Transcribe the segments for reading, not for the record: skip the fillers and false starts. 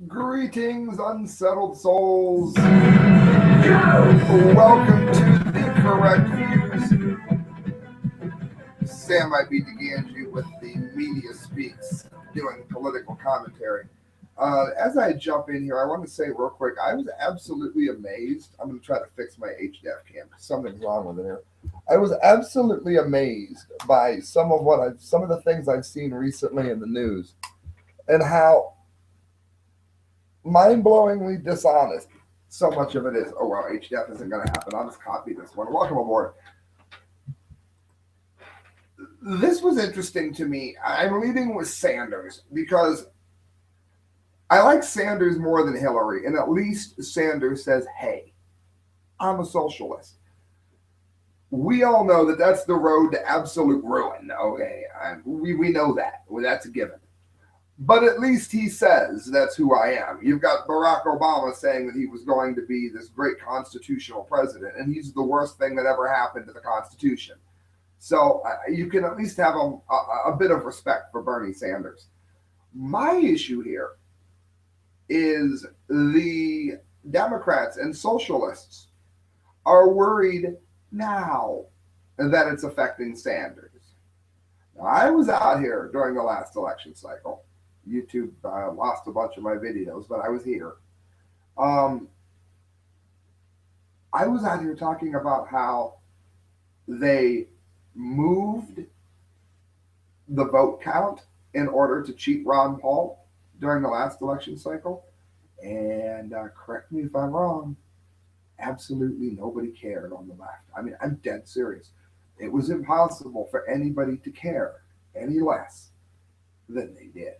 Greetings, unsettled souls. Welcome to the Correct Views. Sam might be Gangi with the Media Speaks, doing political commentary. As I jump in here, I want to say real quick, I was absolutely amazed. I'm going to try to fix my HDF cam. Something's wrong with it here. I was absolutely amazed by some of the things I've seen recently in the news, and how mind-blowingly dishonest so much of it is. Oh well, HDF isn't going to happen. I'll just copy this one. Welcome aboard. This was interesting to me. I'm leading with Sanders because I like Sanders more than Hillary, and at least Sanders says, "Hey, I'm a socialist." We all know that that's the road to absolute ruin. Okay, we know that. Well, that's a given. But at least he says that's who I am. You've got Barack Obama saying that he was going to be this great constitutional president, and he's the worst thing that ever happened to the Constitution. So you can at least have a bit of respect for Bernie Sanders. My issue here is the Democrats and socialists are worried now that it's affecting Sanders. Now, I was out here during the last election cycle. YouTube lost a bunch of my videos, but I was here. Um, I was out here talking about how they moved the vote count in order to cheat Ron Paul during the last election cycle. And correct me if I'm wrong, absolutely nobody cared on the left. I mean, I'm dead serious. It was impossible for anybody to care any less than they did.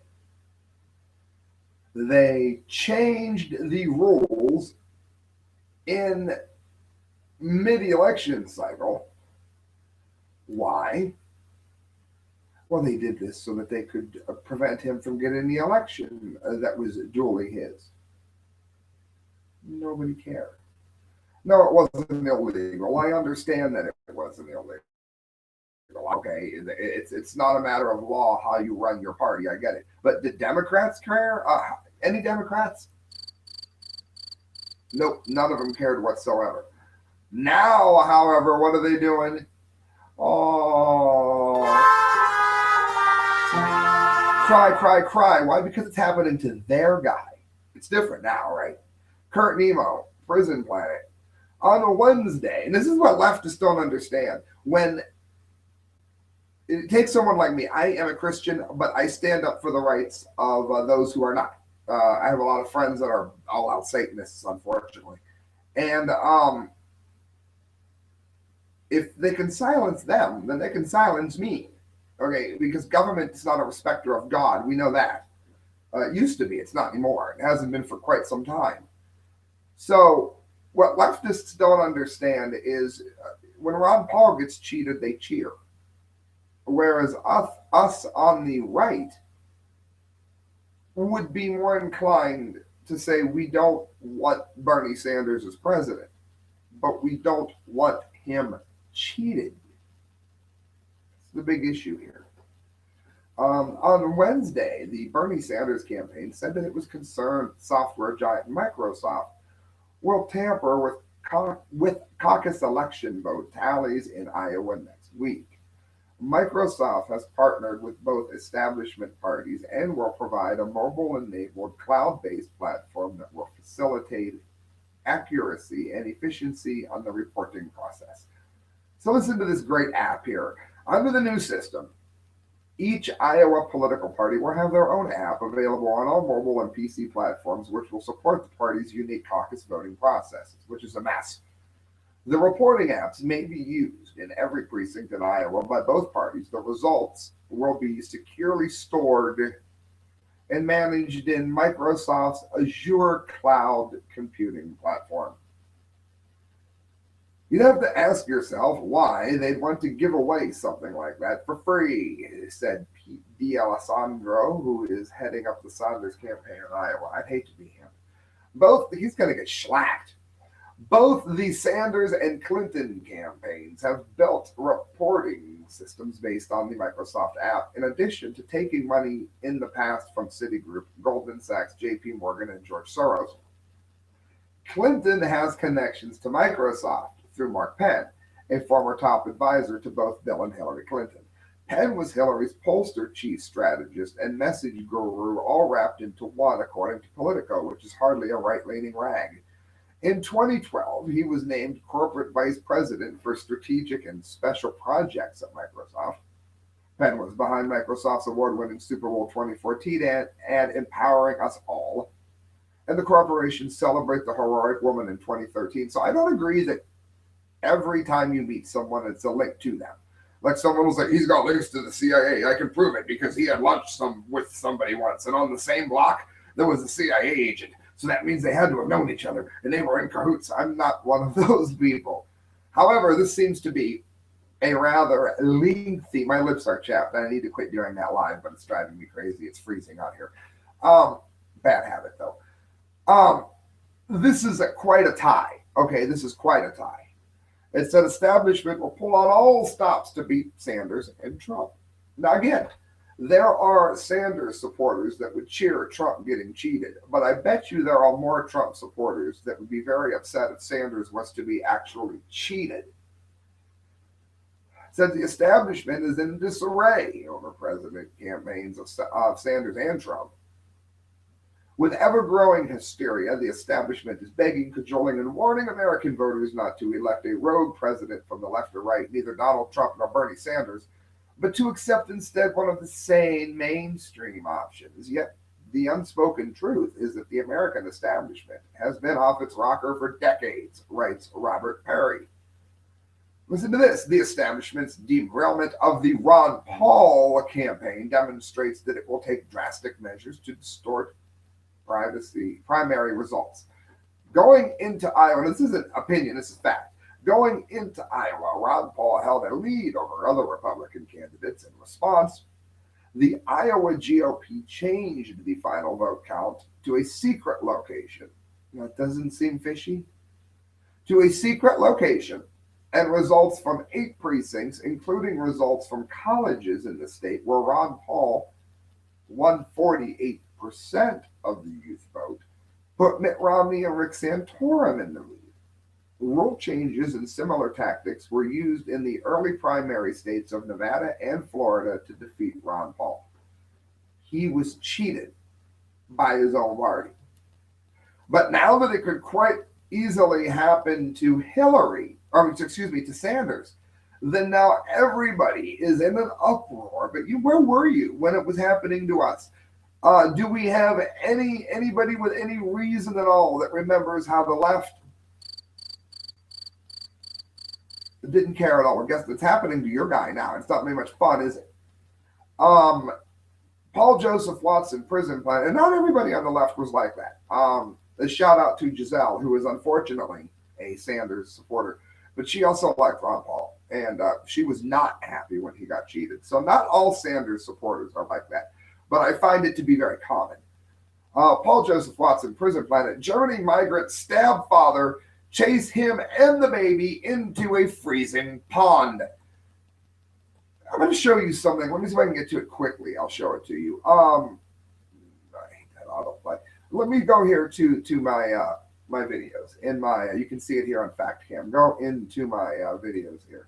They changed the rules in mid-election cycle. Why? Well, they did this so that they could prevent him from getting the election that was duly his. Nobody cared. No, it wasn't illegal. I understand that it wasn't illegal. Okay, it's not a matter of law how you run your party. I get it. But did Democrats care? Any Democrats? Nope, none of them cared whatsoever. Now, however, what are they doing? Oh, cry, cry, cry. Why? Because it's happening to their guy. It's different now, right? Kurt Nemo, Prison Planet. On a Wednesday, and this is what leftists don't understand, when it takes someone like me, I am a Christian, but I stand up for the rights of those who are not. I have a lot of friends that are all out Satanists, unfortunately. And if they can silence them, then they can silence me. Okay, because government is not a respecter of God. We know that. It used to be. It's not anymore. It hasn't been for quite some time. So what leftists don't understand is when Ron Paul gets cheated, they cheer. Whereas us on the right would be more inclined to say we don't want Bernie Sanders as president, but we don't want him cheated. It's the big issue here. On Wednesday, the Bernie Sanders campaign said that it was concerned software giant Microsoft will tamper with caucus election vote tallies in Iowa next week. Microsoft has partnered with both establishment parties and will provide a mobile enabled cloud based platform that will facilitate accuracy and efficiency on the reporting process. So, listen to this great app here. Under the new system, each Iowa political party will have their own app available on all mobile and PC platforms, which will support the party's unique caucus voting processes, which is a mess. The reporting apps may be used in every precinct in Iowa by both parties. The results will be securely stored and managed in Microsoft's Azure cloud computing platform. You'd have to ask yourself why they'd want to give away something like that for free, said Pete D'Alessandro, who is heading up the Sanders campaign in Iowa. I'd hate to be him. He's going to get schlacked. Both the Sanders and Clinton campaigns have built reporting systems based on the Microsoft app, in addition to taking money in the past from Citigroup, Goldman Sachs, JP Morgan, and George Soros. Clinton has connections to Microsoft through Mark Penn, a former top advisor to both Bill and Hillary Clinton. Penn was Hillary's pollster chief strategist and message guru, all wrapped into one, according to Politico, which is hardly a right-leaning rag. In 2012, he was named corporate vice president for strategic and special projects at Microsoft. Penn was behind Microsoft's award-winning Super Bowl 2014 ad Empowering Us All, and the corporation celebrate the heroic woman in 2013. So I don't agree that every time you meet someone, it's a link to them. Like someone will say, he's got links to the CIA. I can prove it because he had lunch with somebody once, and on the same block, there was a CIA agent. So that means they had to have known each other, and they were in cahoots. I'm not one of those people. However, this seems to be a rather lengthy, my lips are chapped, and I need to quit doing that live, but it's driving me crazy. It's freezing out here. Bad habit, though. This is quite a tie. Okay, this is quite a tie. It said establishment will pull on all stops to beat Sanders and Trump. Now, again, there are Sanders supporters that would cheer Trump getting cheated, but I bet you there are more Trump supporters that would be very upset if Sanders was to be actually cheated. It said the establishment is in disarray over president campaigns of Sanders and Trump. With ever-growing hysteria, the establishment is begging, cajoling, and warning American voters not to elect a rogue president from the left or right, neither Donald Trump nor Bernie Sanders, but to accept instead one of the sane mainstream options. Yet the unspoken truth is that the American establishment has been off its rocker for decades, writes Robert Perry. Listen to this. The establishment's derailment of the Ron Paul campaign demonstrates that it will take drastic measures to distort primary results. Going into Iowa, this isn't opinion, this is fact. Going into Iowa, Ron Paul held a lead over other Republican candidates. In response, the Iowa GOP changed the final vote count to a secret location. That doesn't seem fishy. To a secret location, and results from 8 precincts, including results from colleges in the state, where Ron Paul won 48% of the youth vote, put Mitt Romney and Rick Santorum in the lead. Rule changes and similar tactics were used in the early primary states of Nevada and Florida to defeat Ron Paul. He was cheated by his own party. But now that it could quite easily happen to to Sanders, then now everybody is in an uproar. But where were you when it was happening to us? Do we have anybody with any reason at all that remembers how the left didn't care at all? I guess it's happening to your guy now. It's not very much fun, is it? Paul Joseph Watson prison plan, and not everybody on the left was like that. A shout out to Giselle, who is unfortunately a Sanders supporter, but she also liked Ron Paul, and she was not happy when he got cheated. So not all Sanders supporters are like that, but I find it to be very common. Paul Joseph Watson prison planet, Germany migrant stab father, chase him and the baby into a freezing pond. I'm going to show you something. Let me see if I can get to it quickly. I'll show it to you. I hate that autoplay. Let me go here to my my videos. You can see it here on FactCam. Go into my videos here.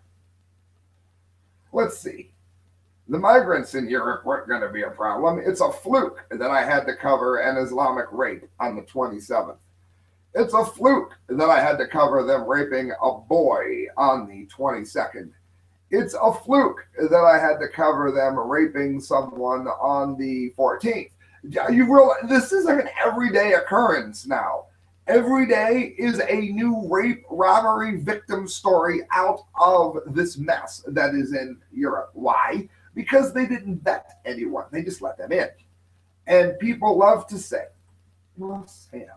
Let's see. The migrants in Europe weren't going to be a problem. It's a fluke that I had to cover an Islamic rape on the 27th. It's a fluke that I had to cover them raping a boy on the 22nd. It's a fluke that I had to cover them raping someone on the 14th. You realize this is like an everyday occurrence now. Every day is a new rape, robbery, victim story out of this mess that is in Europe. Why? Because they didn't vet anyone. They just let them in. And people love to say, well, Sam,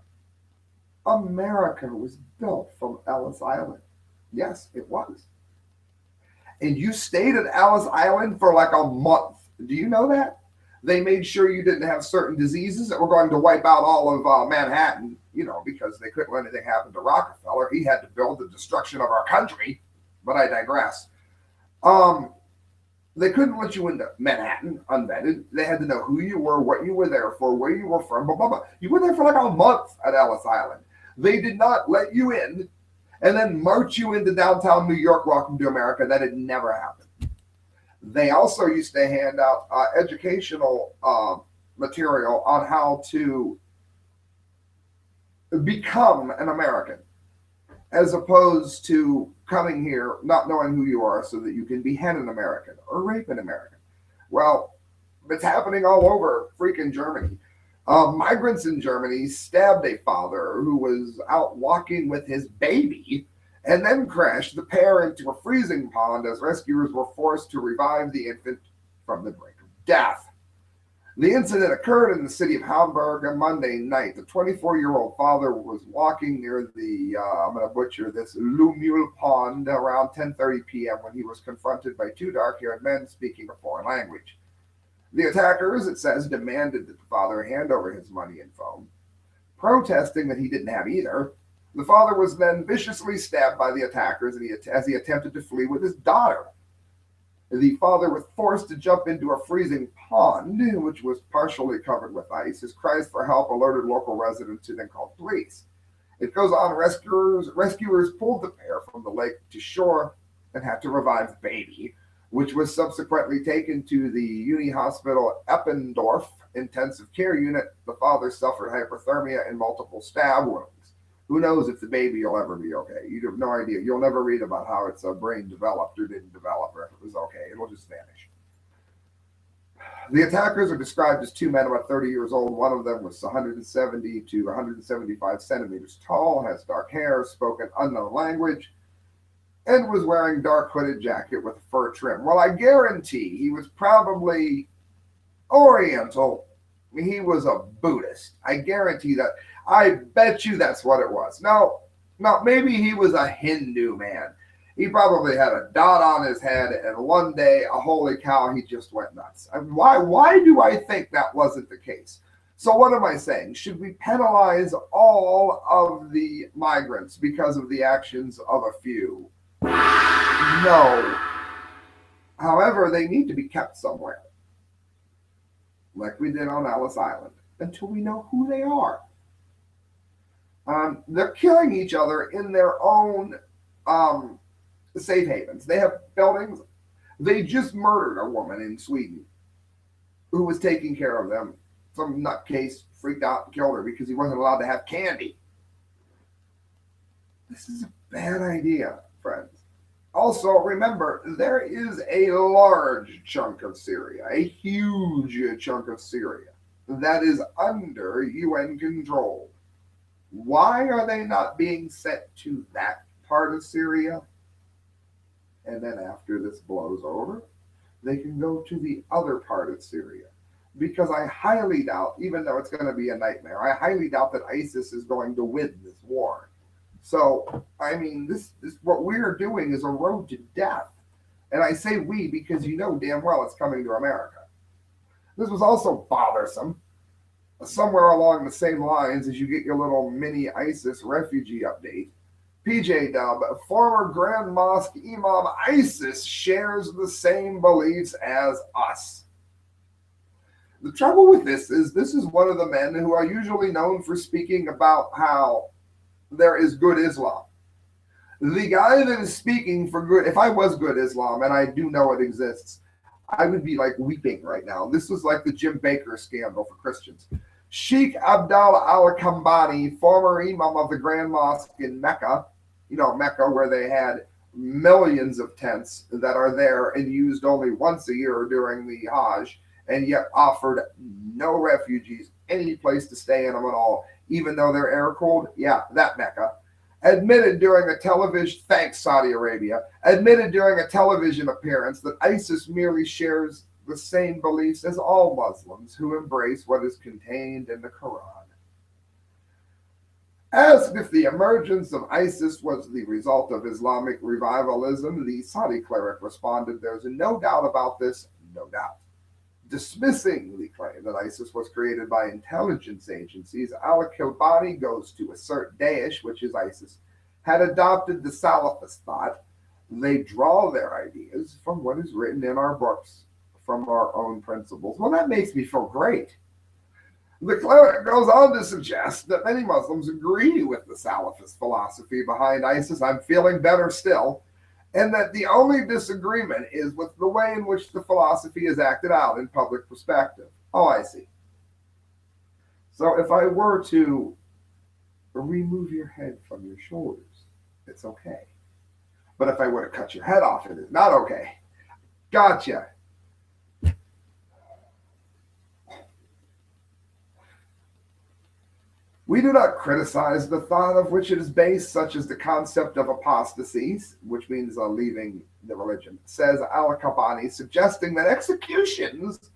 America was built from Ellis Island. Yes, it was. And you stayed at Ellis Island for like a month. Do you know that? They made sure you didn't have certain diseases that were going to wipe out all of Manhattan, because they couldn't let anything happen to Rockefeller. He had to build the destruction of our country. But I digress. They couldn't let you into Manhattan unvetted. They had to know who you were, what you were there for, where you were from, blah, blah, blah. You were there for like a month at Ellis Island. They did not let you in and then march you into downtown New York, welcome to America. That had never happened. They also used to hand out educational material on how to become an American, as opposed to coming here not knowing who you are so that you can behead an American or rape an American. Well, it's happening all over freaking Germany. Migrants in Germany stabbed a father who was out walking with his baby and then crashed the pair into a freezing pond as rescuers were forced to revive the infant from the brink of death. The incident occurred in the city of Hamburg on Monday night. The 24-year-old father was walking near the, I'm going to butcher this, Lumule Pond around 10:30 p.m. when he was confronted by two dark-haired men speaking a foreign language. The attackers, it says, demanded that the father hand over his money and phone. Protesting that he didn't have either, the father was then viciously stabbed by the attackers as he attempted to flee with his daughter. The father was forced to jump into a freezing pond, which was partially covered with ice. His cries for help alerted local residents, who then called police. It goes on, rescuers pulled the pair from the lake to shore and had to revive the baby, which was subsequently taken to the Uni Hospital Eppendorf intensive care unit. The father suffered hypothermia and multiple stab wounds. Who knows if the baby will ever be okay? You have no idea. You'll never read about how its brain developed or didn't develop, or if it was okay. It'll just vanish. The attackers are described as two men about 30 years old. One of them was 170 to 175 centimeters tall, has dark hair, spoke an unknown language, and was wearing dark hooded jacket with a fur trim. Well, I guarantee he was probably Oriental. He was a Buddhist. I guarantee that. I bet you that's what it was. Now, maybe he was a Hindu man. He probably had a dot on his head, and one day, holy cow, he just went nuts. I mean, why do I think that wasn't the case? So what am I saying? Should we penalize all of the migrants because of the actions of a few? No. However, they need to be kept somewhere, like we did on Ellis Island, until we know who they are. They're killing each other in their own safe havens. They have buildings. They just murdered a woman in Sweden who was taking care of them. Some nutcase freaked out and killed her because he wasn't allowed to have candy. This is a bad idea, friends. Also, remember, there is a large chunk of Syria, a huge chunk of Syria, that is under UN control. Why are they not being sent to that part of Syria? And then after this blows over, they can go to the other part of Syria. Because I highly doubt, even though it's going to be a nightmare, I highly doubt that ISIS is going to win this war. So, I mean, this what we're doing is a road to death. And I say we because you know damn well it's coming to America. This was also bothersome. Somewhere along the same lines as you get your little mini ISIS refugee update. PJ Dub, former Grand Mosque Imam ISIS shares the same beliefs as us. The trouble with this is one of the men who are usually known for speaking about how there is good Islam. The guy that is speaking for good, if I was good Islam, and I do know it exists, I would be like weeping right now. This was like the Jim Baker scandal for Christians. Sheikh Abdallah al-Kambani, former Imam of the Grand Mosque in Mecca, Mecca where they had millions of tents that are there and used only once a year during the Hajj, and yet offered no refugees any place to stay in them at all, even though they're air-cooled. Yeah, that Mecca. Admitted during a television, thanks Saudi Arabia, admitted during a television appearance that ISIS merely shares the same beliefs as all Muslims who embrace what is contained in the Quran. Asked if the emergence of ISIS was the result of Islamic revivalism, the Saudi cleric responded, "There's no doubt about this, no doubt. Dismissing the claim that ISIS was created by intelligence agencies, al-Kobani goes to assert Daesh, which is ISIS, had adopted the Salafist thought. They draw their ideas from what is written in our books, from our own principles. Well, that makes me feel great. The cleric goes on to suggest that many Muslims agree with the Salafist philosophy behind ISIS. I'm feeling better still. And that the only disagreement is with the way in which the philosophy is acted out in public perspective. Oh, I see. So if I were to remove your head from your shoulders, it's okay. But if I were to cut your head off, it is not okay. Gotcha. We do not criticize the thought of which it is based, such as the concept of apostasy, which means leaving the religion, says al-Kabani, suggesting that executions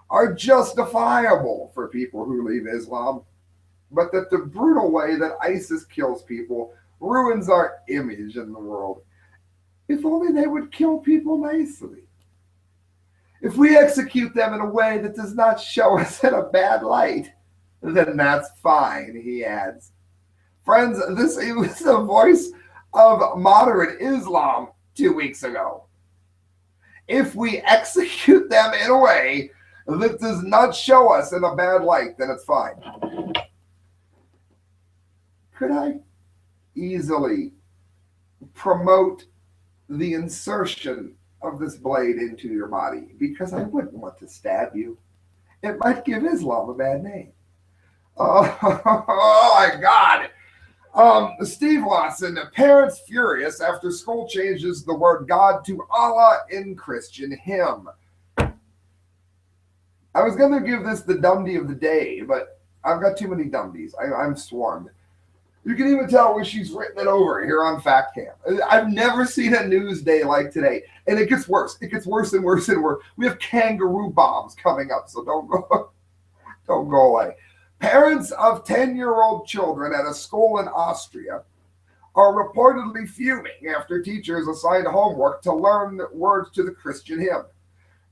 are justifiable for people who leave Islam, but that the brutal way that ISIS kills people ruins our image in the world. If only they would kill people nicely. If we execute them in a way that does not show us in a bad light, then that's fine, he adds. Friends, this was the voice of moderate Islam 2 weeks ago. If we execute them in a way that does not show us in a bad light, then it's fine. Could I easily promote the insertion of this blade into your body? Because I wouldn't want to stab you. It might give Islam a bad name. Oh my God. Steve Lawson, parents furious after school changes the word God to Allah in Christian hymn. I was going to give this the Dundee of the day, but I've got too many Dundies. I'm swarmed. You can even tell when she's written it over here on FactCam. I've never seen a news day like today. And it gets worse. It gets worse and worse and worse. We have kangaroo bombs coming up, so don't go away. Parents of 10-year-old children at a school in Austria are reportedly fuming after teachers assigned homework to learn words to the Christian hymn,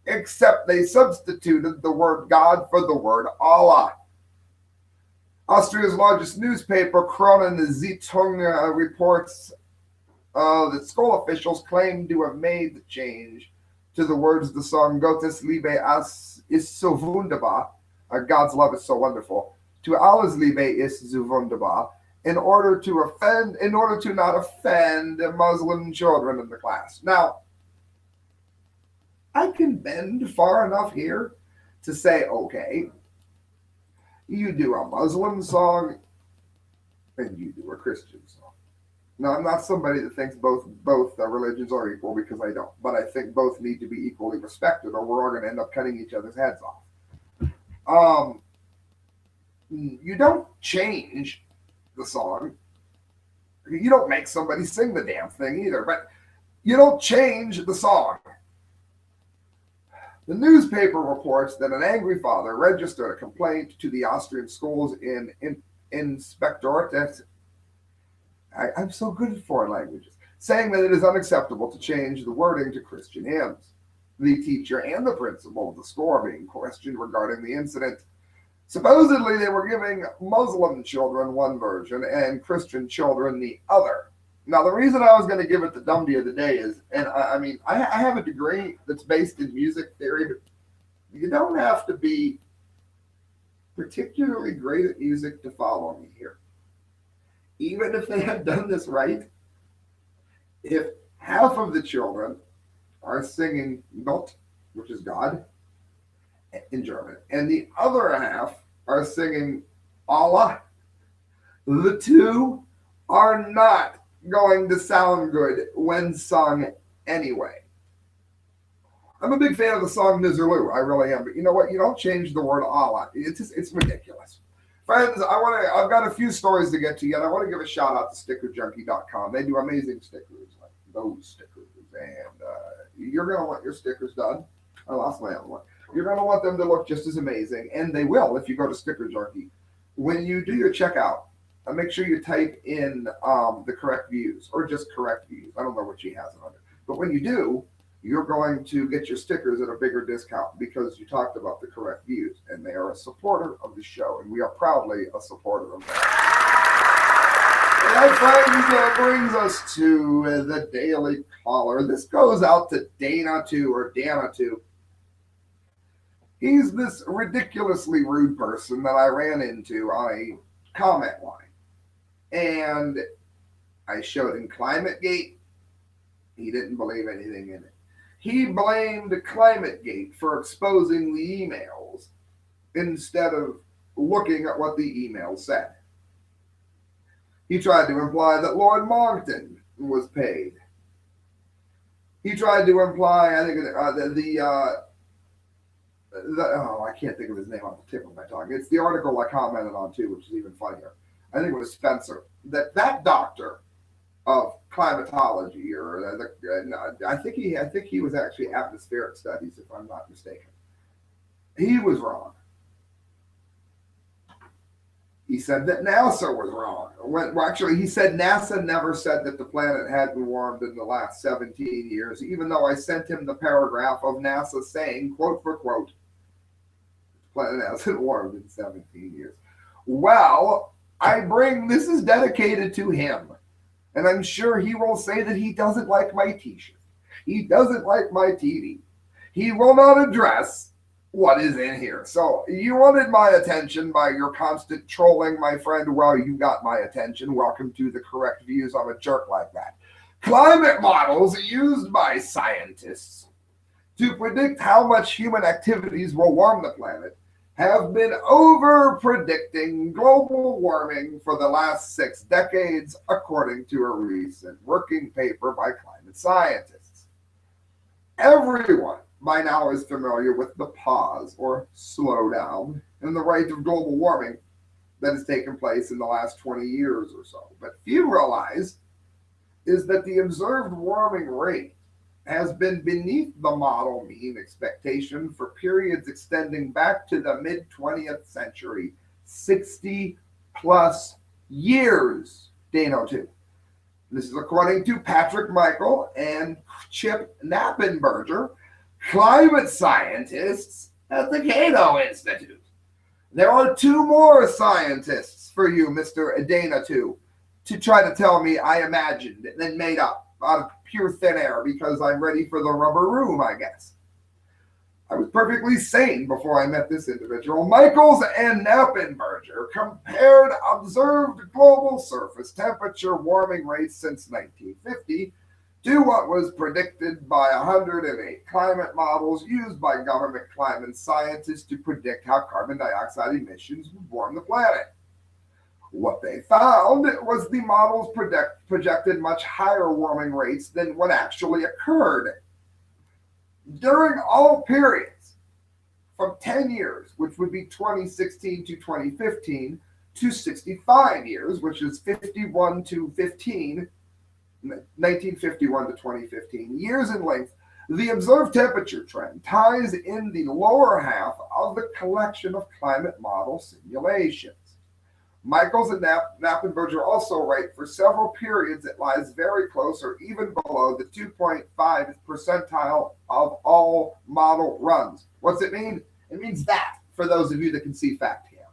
except they substituted the word God for the word Allah. Austria's largest newspaper, Kronenzeitung, reports that school officials claim to have made the change to the words of the song Gottes Liebe ist so wunderbar, God's love is so wonderful, to Allah's Liebe ist so wunderbar, in order to not offend Muslim children in the class. Now, I can bend far enough here to say, okay, you do a Muslim song and you do a Christian song. Now, I'm not somebody that thinks both religions are equal, because I don't, but I think both need to be equally respected, or we're all going to end up cutting each other's heads off. You don't change the song. You don't make somebody sing the damn thing either, but you don't change the song. The newspaper reports that an angry father registered a complaint to the Austrian schools in Inspectorate. I'm so good at foreign languages, saying that it is unacceptable to change the wording to Christian hymns. The teacher and the principal of the school are being questioned regarding the incident. Supposedly, they were giving Muslim children one version and Christian children the other. Now, the reason I was going to give it the Dundee of the day is, and I have a degree that's based in music theory, but you don't have to be particularly great at music to follow me here. Even if they had done this right, if half of the children are singing Gott, which is God, in German, and the other half are singing Allah, the two are not going to sound good when sung anyway. I'm a big fan of the song Nizarlu. I really am. But you know what? You don't change the word Allah. It's ridiculous. Friends, I've got a few stories to get to yet. I want to give a shout out to stickerjunkie.com. They do amazing stickers, like those stickers. And you're going to want your stickers done. I lost my other one. You're going to want them to look just as amazing. And they will if you go to Sticker Junkie. When you do your checkout, make sure you type in the correct views, or just correct views. I don't know what she has it under. But when you do, you're going to get your stickers at a bigger discount because you talked about the correct views. And they are a supporter of the show, and we are proudly a supporter of that. And that, friends, brings us to the Daily Caller. This goes out to Dana2 or Dana2. He's this ridiculously rude person that I ran into on a comment line. And I showed him ClimateGate. He didn't believe anything in it. He blamed ClimateGate for exposing the emails instead of looking at what the emails said. He tried to imply that Lord Monckton was paid. He tried to imply, I think, I can't think of his name on the tip of my tongue. It's the article I commented on too, which is even funnier. I think it was Spencer. That doctor of climatology, or I think he was actually atmospheric studies, if I'm not mistaken. He was wrong. He said that NASA was wrong. Actually, he said NASA never said that the planet hadn't warmed in the last 17 years, even though I sent him the paragraph of NASA saying, quote for quote, the planet hasn't warmed in 17 years. Well, this is dedicated to him. And I'm sure he will say that he doesn't like my t-shirt. He doesn't like my TV. He will not address what is in here. So you wanted my attention by your constant trolling, my friend. Well, you got my attention. Welcome to the correct views. I'm a jerk like that. Climate models used by scientists to predict how much human activities will warm the planet have been over-predicting global warming for the last 6 decades, according to a recent working paper by climate scientists. Everyone by now is familiar with the pause or slowdown in the rate of global warming that has taken place in the last 20 years or so. But few realize is that the observed warming rate has been beneath the model mean expectation for periods extending back to the mid-20th century, 60 plus years, Dano2. This is according to Patrick Michael and Chip Knappenberger, climate scientists at the Cato Institute. There are 2 more scientists for you, Mr. Dana2, to try to tell me I imagined and then made up out of pure thin air because I'm ready for the rubber room, I guess. I was perfectly sane before I met this individual. Michaels and Knappenberger compared observed global surface temperature warming rates since 1950 to what was predicted by 108 climate models used by government climate scientists to predict how carbon dioxide emissions would warm the planet. What they found was the models projected much higher warming rates than what actually occurred. During all periods from 10 years, which would be 2016 to 2015, to 65 years, which is 51 to 15, 1951 to 2015, years in length, the observed temperature trend ties in the lower half of the collection of climate model simulations. Michaels and Knappenberger also write for several periods it lies very close or even below the 2.5 percentile of all model runs. What's it mean? It means that, for those of you that can see fact here.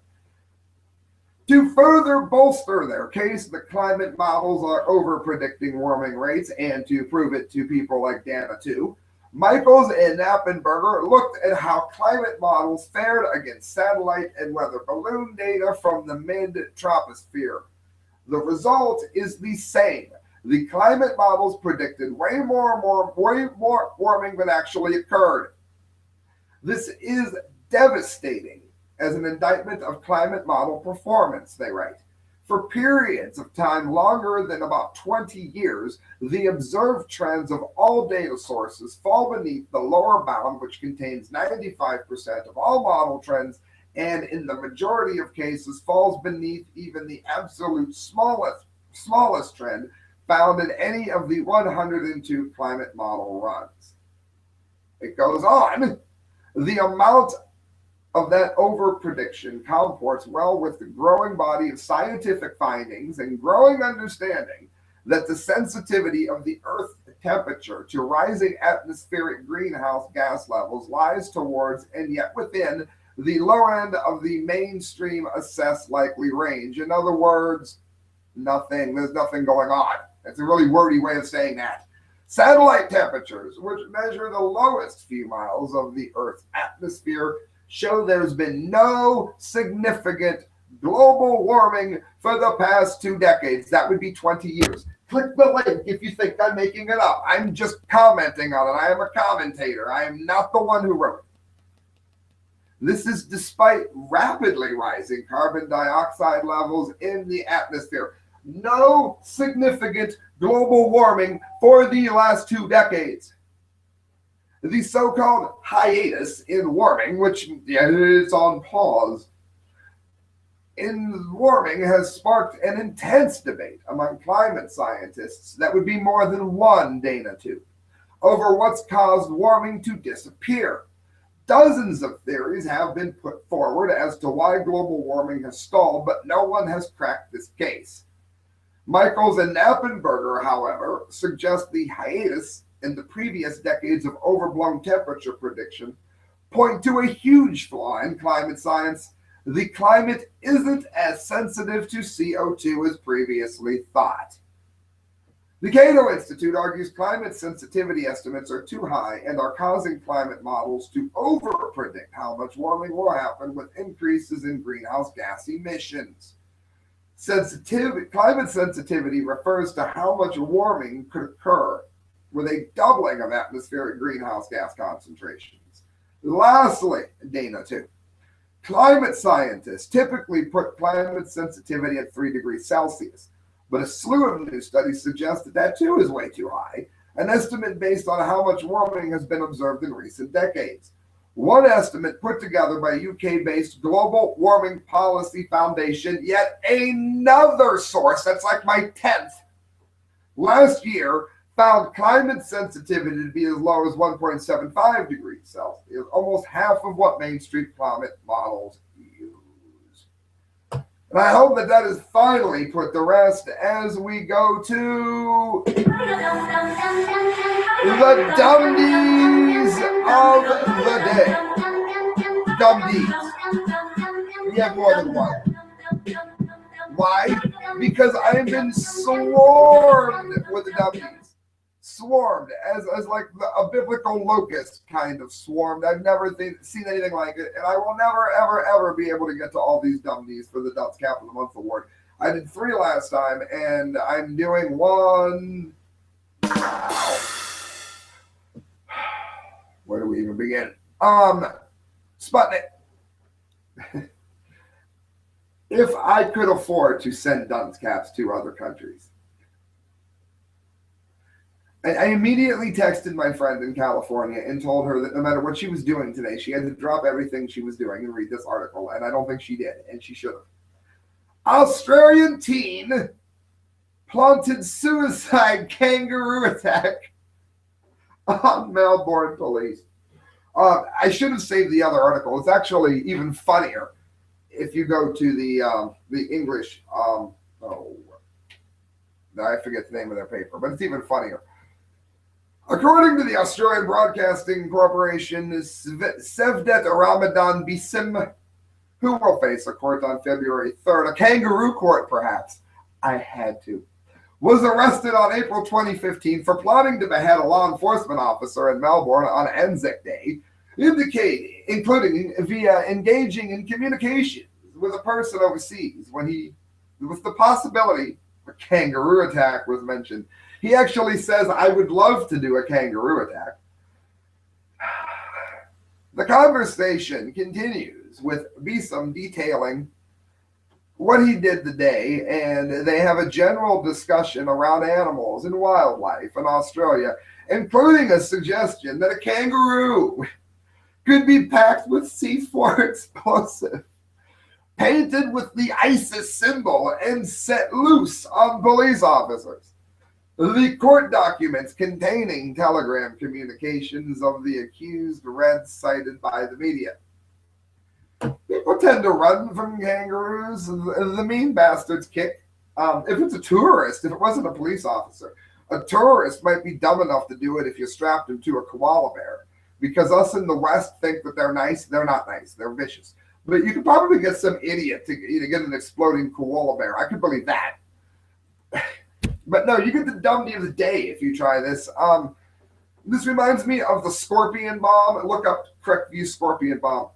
To further bolster their case, the climate models are over-predicting warming rates, and to prove it to people like Dana2, Michaels and Knappenberger looked at how climate models fared against satellite and weather balloon data from the mid-troposphere. The result is the same. The climate models predicted way more warming than actually occurred. This is devastating as an indictment of climate model performance, they write. For periods of time longer than about 20 years, the observed trends of all data sources fall beneath the lower bound, which contains 95% of all model trends, and in the majority of cases falls beneath even the absolute smallest trend found in any of the 102 climate model runs. It goes on. The amount of that over-prediction comports well with the growing body of scientific findings and growing understanding that the sensitivity of the Earth temperature to rising atmospheric greenhouse gas levels lies towards and yet within the low end of the mainstream assessed likely range. In other words, nothing. There's nothing going on. It's a really wordy way of saying that. Satellite temperatures, which measure the lowest few miles of the Earth's atmosphere, show there's been no significant global warming for the past 2 decades. That would be 20 years. Click the link if you think I'm making it up. I'm just commenting on it. I am a commentator. I am not the one who wrote it. This is despite rapidly rising carbon dioxide levels in the atmosphere. No significant global warming for the last 2 decades. The so-called hiatus in warming, which is on pause, in warming has sparked an intense debate among climate scientists that would be more than one Dana tube over what's caused warming to disappear. Dozens of theories have been put forward as to why global warming has stalled, but no one has cracked this case. Michaels and Knappenberger, however, suggest the hiatus in the previous decades of overblown temperature prediction point to a huge flaw in climate science. The climate isn't as sensitive to CO2 as previously thought. The Cato Institute argues climate sensitivity estimates are too high and are causing climate models to over-predict how much warming will happen with increases in greenhouse gas emissions. Climate sensitivity refers to how much warming could occur with a doubling of atmospheric greenhouse gas concentrations. Lastly, Dana 2. Climate scientists typically put climate sensitivity at 3 degrees Celsius, but a slew of new studies suggest that that too is way too high, an estimate based on how much warming has been observed in recent decades. One estimate put together by UK-based Global Warming Policy Foundation, yet another source, that's like my 10th, last year found climate sensitivity to be as low as 1.75 degrees Celsius, almost half of what mainstream climate models use. And I hope that that is finally put to rest as we go to the dummies of the day. Dummies. We have more than one. Why? Because I have been swarmed with the dummies. Swarmed as like a biblical locust kind of swarmed. I've never seen anything like it, and I will never, ever, ever be able to get to all these dummies for the Dunce Cap of the Month award. I did 3 last time, and I'm doing 1. Where do we even begin? Sputnik. If I could afford to send Dunce Caps to other countries, I immediately texted my friend in California and told her that no matter what she was doing today, she had to drop everything she was doing and read this article, and I don't think she did, and she should have. Australian teen planted suicide kangaroo attack on Melbourne police. I should have saved the other article. It's actually even funnier if you go to the English. I forget the name of their paper, but it's even funnier. According to the Australian Broadcasting Corporation, Sevdet Ramadan Bisim, who will face a court on February 3rd, a kangaroo court perhaps, I had to, was arrested on April 2015 for plotting to behead a law enforcement officer in Melbourne on Anzac Day, including via engaging in communication with a person overseas when the possibility of a kangaroo attack was mentioned. He actually says, I would love to do a kangaroo attack. The conversation continues with Beeson detailing what he did today, and they have a general discussion around animals and wildlife in Australia, including a suggestion that a kangaroo could be packed with C4 explosive, painted with the ISIS symbol, and set loose on police officers. The court documents containing telegram communications of the accused read cited by the media. People tend to run from kangaroos. The mean bastards kick. If it's a tourist, if it wasn't a police officer, A tourist might be dumb enough to do it if you strapped him to a koala bear. Because us in the West think that they're nice. They're not nice. They're vicious. But you could probably get some idiot to get an exploding koala bear. I could believe that. But no, you get the dumbity of the day if you try this. This reminds me of the scorpion bomb. Look up correct view scorpion bomb.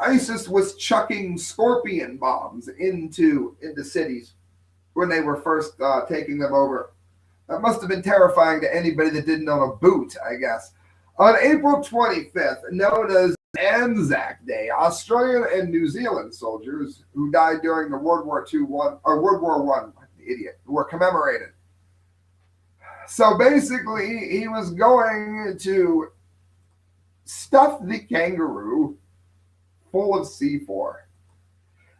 ISIS was chucking scorpion bombs into cities when they were first taking them over. That must have been terrifying to anybody that didn't own a boot, I guess. On April 25th, known as Anzac Day, Australian and New Zealand soldiers who died during the World War I, idiot, were commemorated. So basically, he was going to stuff the kangaroo full of C4.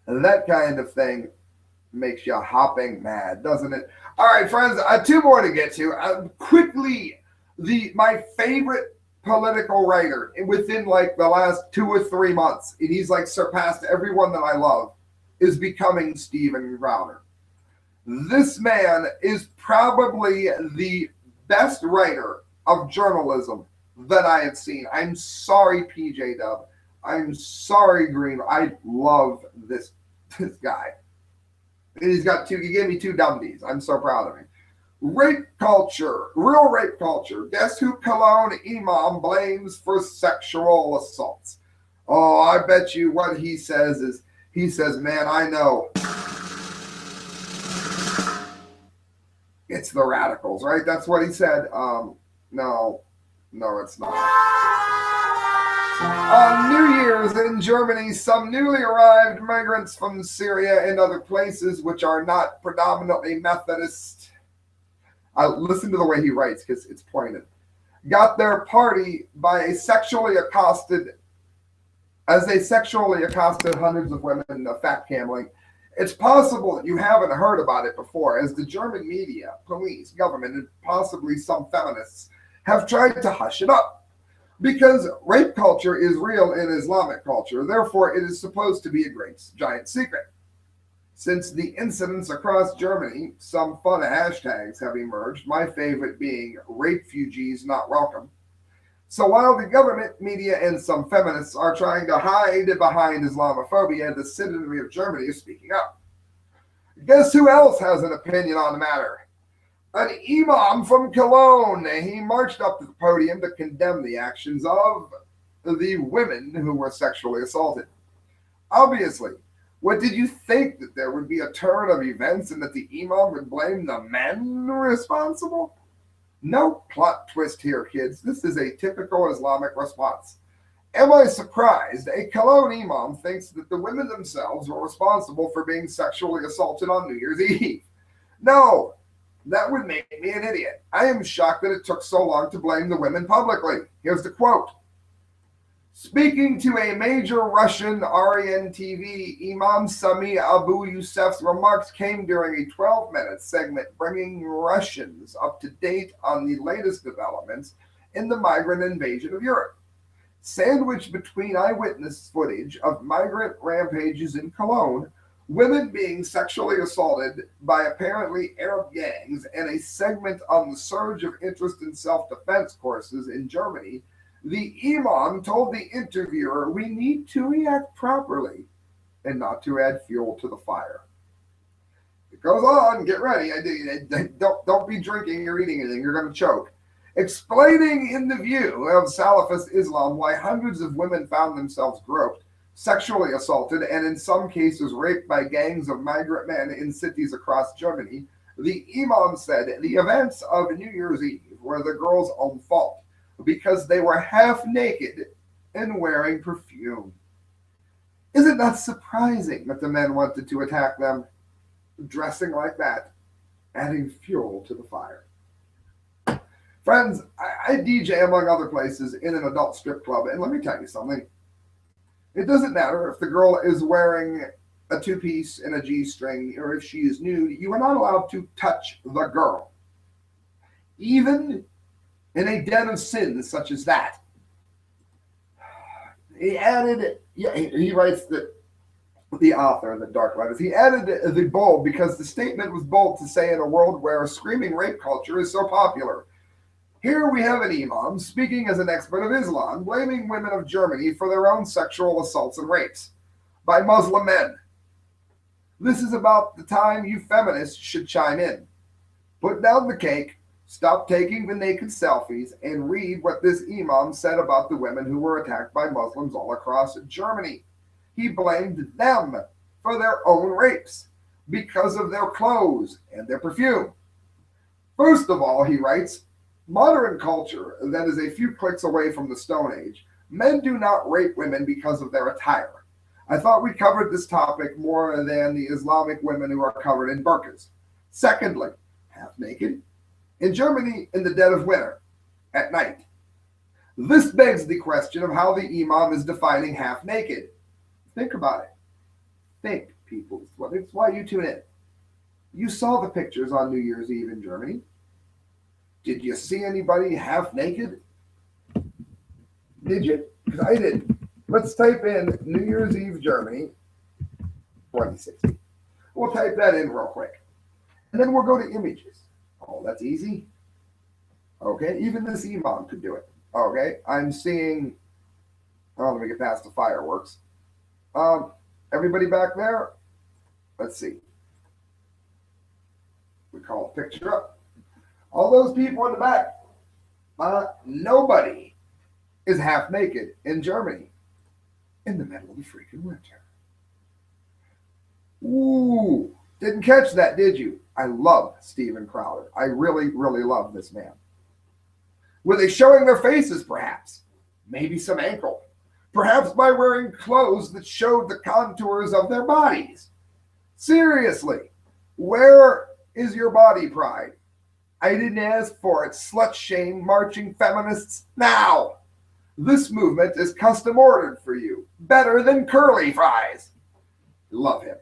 And that kind of thing makes you hopping mad, doesn't it? All right, friends, two more to get to. Quickly, my favorite political writer within like the last 2 or 3 months, and he's like surpassed everyone that I love, is becoming Stephen Crowder. This man is probably the best writer of journalism that I have seen. I'm sorry, PJ Dub. I'm sorry, Green. I love this guy. And he gave me 2 dummies. I'm so proud of him. Rape culture, real rape culture. Guess who Cologne Imam blames for sexual assaults? Oh, I bet you what he says is, man, I know. It's the radicals, right? That's what he said. No, it's not. On New Year's in Germany, some newly arrived migrants from Syria and other places which are not predominantly Methodist, listen to the way he writes because it's pointed, got their party as they sexually accosted hundreds of women fat cameling. It's possible that you haven't heard about it before, as the German media, police, government, and possibly some feminists have tried to hush it up. Because rape culture is real in Islamic culture, therefore it is supposed to be a great giant secret. Since the incidents across Germany, some fun hashtags have emerged, my favorite being Refugees Not Welcome. So while the government, media, and some feminists are trying to hide behind Islamophobia, the citizenry of Germany is speaking up. Guess who else has an opinion on the matter? An Imam from Cologne. He marched up to the podium to condemn the actions of the women who were sexually assaulted. Obviously, what did you think, that there would be a turn of events and that the Imam would blame the men responsible? No plot twist here, kids. This is a typical Islamic response. Am I surprised? A Cologne Imam thinks that the women themselves were responsible for being sexually assaulted on New Year's Eve. No, that would make me an idiot. I am shocked that it took so long to blame the women publicly. Here's the quote. Speaking to a major Russian REN TV, Imam Sami Abu Yusuf's remarks came during a 12-minute segment bringing Russians up to date on the latest developments in the migrant invasion of Europe. Sandwiched between eyewitness footage of migrant rampages in Cologne, women being sexually assaulted by apparently Arab gangs, and a segment on the surge of interest in self-defense courses in Germany, the Imam told the interviewer, we need to react properly and not to add fuel to the fire. It goes on, get ready. Don't be drinking or eating anything, you're going to choke. Explaining in the view of Salafist Islam why hundreds of women found themselves groped, sexually assaulted, and in some cases raped by gangs of migrant men in cities across Germany, the Imam said the events of New Year's Eve were the girls' own fault, because they were half naked and wearing perfume. Is it not surprising that the men wanted to attack them, dressing like that, adding fuel to the fire? Friends, I DJ, among other places, in an adult strip club, and let me tell you something. It doesn't matter if the girl is wearing a two-piece and a G-string, or if she is nude, you are not allowed to touch the girl. Even in a den of sins such as that. He added, he writes that the author of the Dark Letters. He added the bold because the statement was bold to say in a world where a screaming rape culture is so popular. Here we have an imam speaking as an expert of Islam, blaming women of Germany for their own sexual assaults and rapes by Muslim men. This is about the time you feminists should chime in. Put down the cake, stop taking the naked selfies, and read what this imam said about the women who were attacked by Muslims all across Germany. He blamed them for their own rapes because of their clothes and their perfume. First of all, he writes, modern culture that is a few clicks away from the Stone Age, men do not rape women because of their attire. I thought we covered this topic more than the Islamic women who are covered in burqas. Secondly, half naked in Germany in the dead of winter, at night. This begs the question of how the imam is defining half naked. Think about it. Think, people. It's why you tune in. You saw the pictures on New Year's Eve in Germany. Did you see anybody half naked? Did you? Because I didn't. Let's type in New Year's Eve Germany 2060. We'll type that in real quick. And then we'll go to images. Oh, that's easy. Okay, even this imam could do it. Okay, I'm seeing, let me get past the fireworks. Everybody back there? Let's see. We call a picture up. All those people in the back, nobody is half naked in Germany in the middle of the freaking winter. Ooh, didn't catch that, did you? I love Steven Crowder. I really, really love this man. Were they showing their faces, perhaps? Maybe some ankle. Perhaps by wearing clothes that showed the contours of their bodies. Seriously, where is your body pride? I didn't ask for it. Slut shame marching feminists now. This movement is custom ordered for you. Better than curly fries. Love him.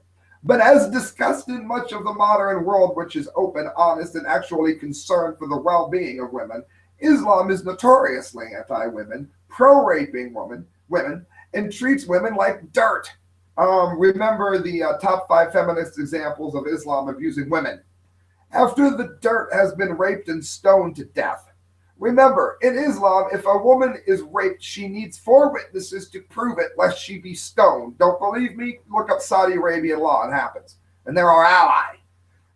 But as discussed in much of the modern world, which is open, honest, and actually concerned for the well-being of women, Islam is notoriously anti-women, pro-raping women, and treats women like dirt. Remember the top 5 feminist examples of Islam abusing women. After the dirt has been raped and stoned to death. Remember, in Islam, if a woman is raped, she needs 4 witnesses to prove it, lest she be stoned. Don't believe me? Look up Saudi Arabian law. It happens. And they're our ally.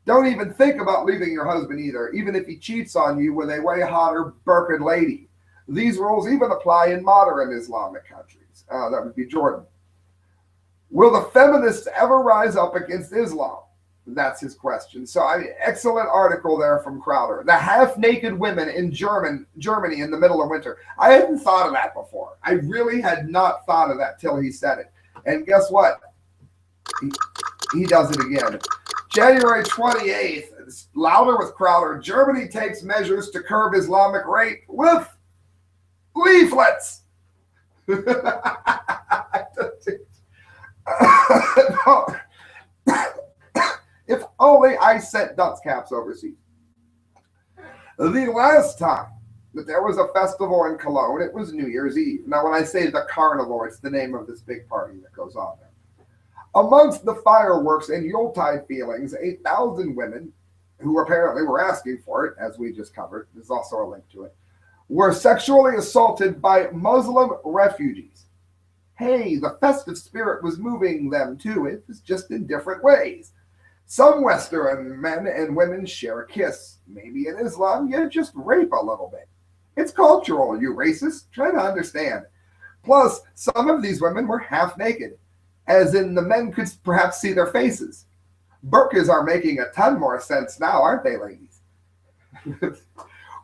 Don't even think about leaving your husband either, even if he cheats on you with a way hotter burqa'd lady. These rules even apply in modern Islamic countries. That would be Jordan. Will the feminists ever rise up against Islam? That's his question. So, excellent article there from Crowder. The half-naked women in Germany in the middle of winter. I hadn't thought of that before. I really had not thought of that till he said it. And guess what? He does it again. January 28th, louder with Crowder. Germany takes measures to curb Islamic rape with leaflets. If only I sent dunce caps overseas. The last time that there was a festival in Cologne, it was New Year's Eve. Now, when I say the carnival, it's the name of this big party that goes on there. Amongst the fireworks and Yuletide feelings, 8,000 women, who apparently were asking for it, as we just covered, there's also a link to it, were sexually assaulted by Muslim refugees. Hey, the festive spirit was moving them too. It was just in different ways. Some Western men and women share a kiss. Maybe in Islam, you just rape a little bit. It's cultural, you racist. Try to understand. Plus, some of these women were half naked, as in the men could perhaps see their faces. Burqas are making a ton more sense now, aren't they, ladies?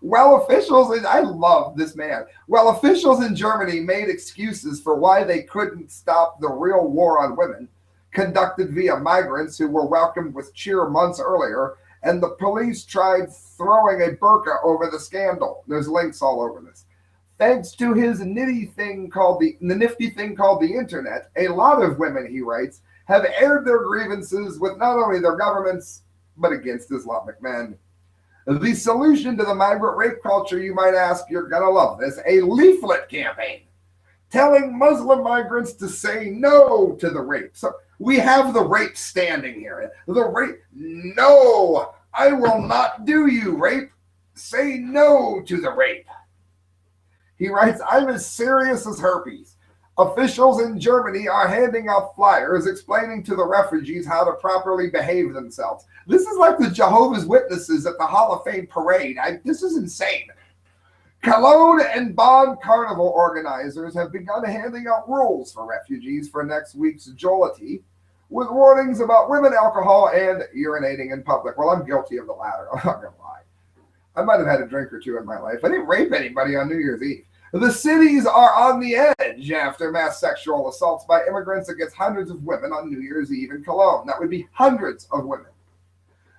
Well, I love this man. Well, officials in Germany made excuses for why they couldn't stop the real war on women, conducted via migrants who were welcomed with cheer months earlier, and the police tried throwing a burqa over the scandal. There's links all over this. Thanks to his nifty thing called the internet, a lot of women, he writes, have aired their grievances with not only their governments, but against Islamic men. The solution to the migrant rape culture, you might ask, you're going to love this, a leaflet campaign. telling Muslim migrants to say no to the rape. So we have the rape standing here. The rape, no, I will not do you, rape. Say no to the rape. He writes, I'm as serious as herpes. Officials in Germany are handing out flyers explaining to the refugees how to properly behave themselves. This is like the Jehovah's Witnesses at the Hall of Fame parade. This is insane. Cologne and Bonn Carnival organizers have begun handing out rules for refugees for next week's jollity, with warnings about women, alcohol, and urinating in public. Well, I'm guilty of the latter. I'm not going to lie. I might have had a drink or two in my life. I didn't rape anybody on New Year's Eve. The cities are on the edge after mass sexual assaults by immigrants against hundreds of women on New Year's Eve in Cologne. That would be hundreds of women.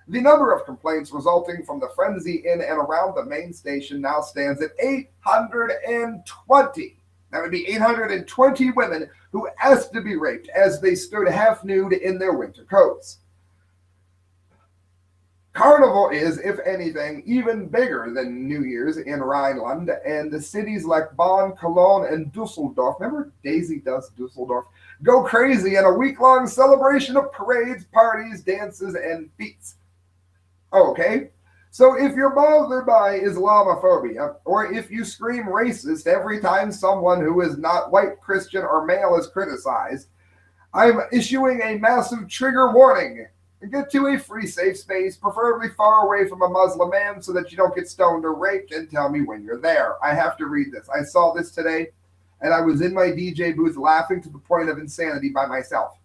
The number of complaints resulting from the frenzy in and around the main station now stands at 820. That would be 820 women who asked to be raped as they stood half nude in their winter coats. Carnival is, if anything, even bigger than New Year's in Rhineland, and the cities like Bonn, Cologne, and Dusseldorf, remember Daisy does Dusseldorf, go crazy in a week-long celebration of parades, parties, dances, and feats. Okay, so if you're bothered by Islamophobia, or if you scream racist every time someone who is not white, Christian, or male is criticized, I'm issuing a massive trigger warning. Get to a free, safe space, preferably far away from a Muslim man so that you don't get stoned or raped, and tell me when you're there. I have to read this. I saw this today, and I was in my DJ booth laughing to the point of insanity by myself.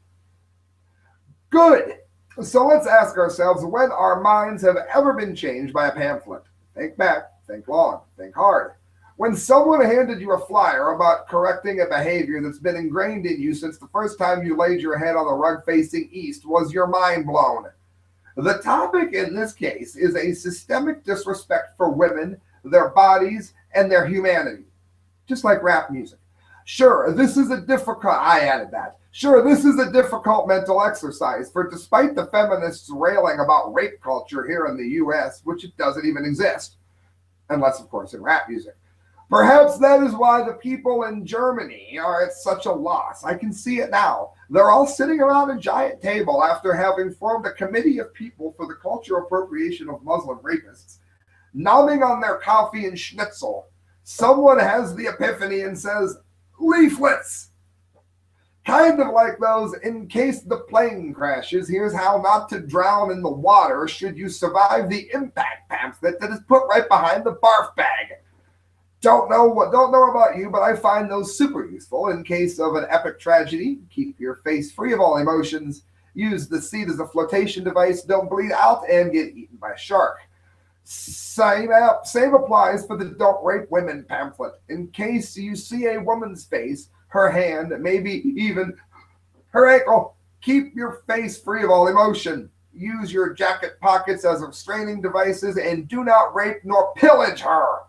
Good. So let's ask ourselves when our minds have ever been changed by a pamphlet. Think back, think long, think hard. When someone handed you a flyer about correcting a behavior that's been ingrained in you since the first time you laid your head on the rug facing east, was your mind blown? The topic in this case is a systemic disrespect for women, their bodies, and their humanity. Just like rap music. Sure, this is a difficult mental exercise, for despite the feminists railing about rape culture here in the US, which it doesn't even exist, unless of course in rap music, perhaps that is why the people in Germany are at such a loss. I can see it now. They're all sitting around a giant table after having formed a committee of people for the cultural appropriation of Muslim rapists, nomming on their coffee and schnitzel. Someone has the epiphany and says, leaflets! Kind of like those, in case the plane crashes, here's how not to drown in the water should you survive the impact pamphlet that is put right behind the barf bag. Don't know about you, but I find those super useful in case of an epic tragedy. Keep your face free of all emotions. Use the seat as a flotation device. Don't bleed out and get eaten by a shark. Same applies for the Don't Rape Women pamphlet. In case you see a woman's face, her hand, maybe even her ankle, keep your face free of all emotion. Use your jacket pockets as restraining devices and do not rape nor pillage her.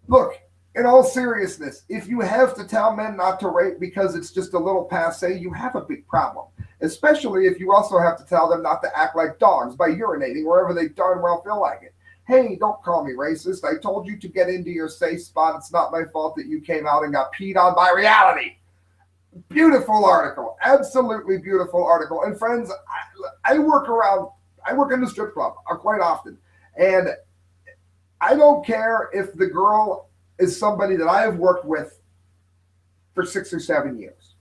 Look, in all seriousness, if you have to tell men not to rape because it's just a little passe, you have a big problem. Especially if you also have to tell them not to act like dogs by urinating wherever they darn well feel like it. Hey, don't call me racist. I told you to get into your safe spot. It's not my fault that you came out and got peed on by reality. Beautiful article. Absolutely beautiful article. And friends, I work in the strip club quite often. And I don't care if the girl is somebody that I have worked with for 6 or 7 years.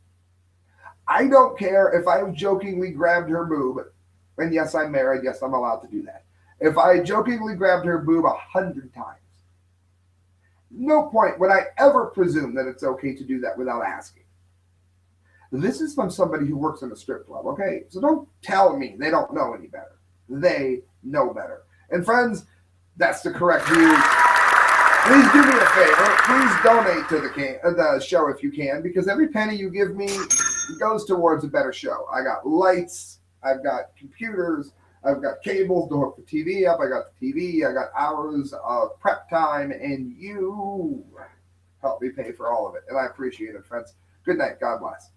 I don't care if I have jokingly grabbed her boob, and yes, I'm married, yes, I'm allowed to do that. If I jokingly grabbed her boob 100 times, no point would I ever presume that it's okay to do that without asking. This is from somebody who works in a strip club, okay? So don't tell me they don't know any better. They know better. And friends, that's the correct view. Please do me a favor. Please donate to the show if you can, because every penny you give me goes towards a better show. I got lights. I've got computers. I've got cables to hook the TV up. I got the TV. I got hours of prep time, and you help me pay for all of it. And I appreciate it, friends. Good night. God bless.